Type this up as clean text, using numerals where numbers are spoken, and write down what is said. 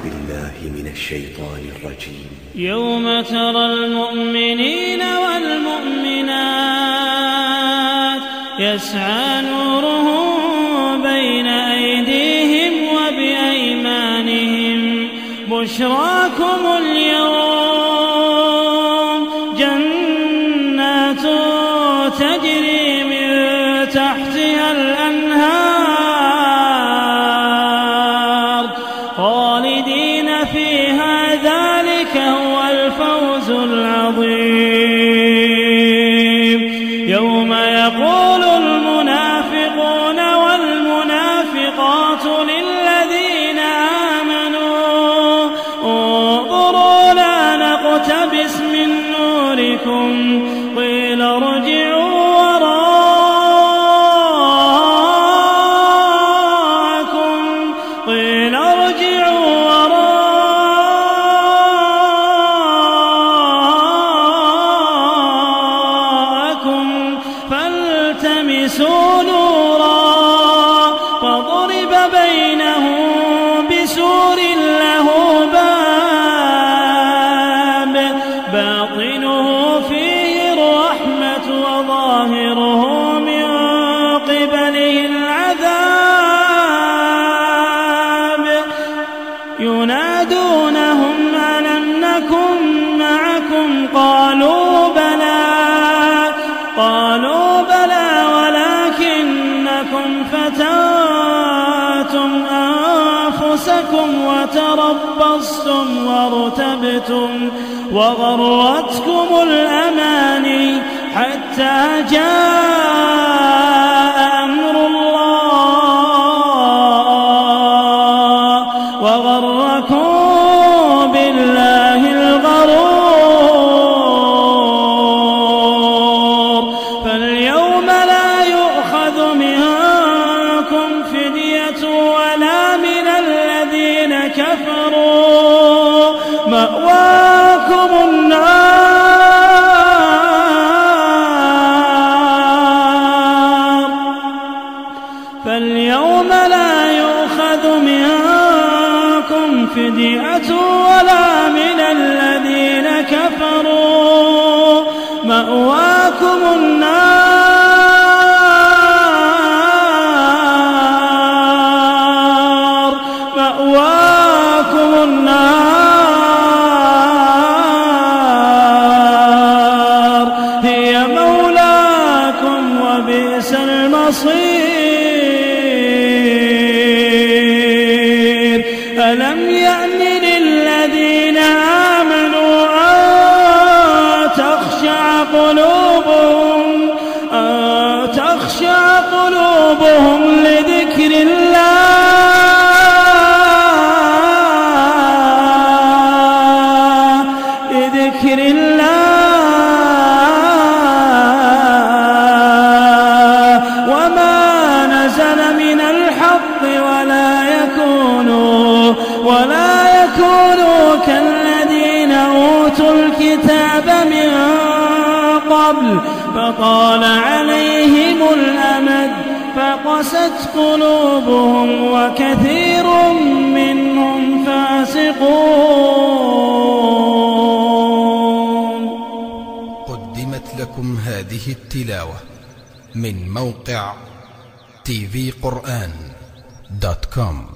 بالله من الشيطان الرجيم. يوم ترى المؤمنين والمؤمنات يسعى نورهم بين أيديهم وبأيمانهم بشراكم اليوم جنات تجري من تحتها الأنهار خالدين فيها ذلك هو الفوز العظيم. يوم يقول المنافقون والمنافقات للذين آمنوا انظرونا نقتبس من نوركم قيل ارجعوا وراءكم فالتمسوا نورا فضرب بينهم بسور له باب باطنه فيه الرحمة وظاهره من قبله العذاب ينادونهم ألم نكن معكم قالوا بلى ولكنكم فتنتم أنفسكم وتربصتم وارتبتم وغرتكم الأماني حتى جاء أمر الله وغركم بالله الغرور. فاليوم لا يؤخذ منكم فدية ولا من الذين كفروا مأواكم النار. فاليوم لا يؤخذ منكم فدية ولا من الذين كفروا مأواكم النار هي مولاكم وبئس المصير. ألم يأن للذين آمنوا أن تخشع قلوبهم لذكر الله وما نزل من الحق ولا يكونوا كالذين أوتوا الكتاب من قبل فطال عليهم الأمد فقست قلوبهم وكثير منهم فاسقون. قدمت لكم هذه التلاوة من موقع tvquran.com.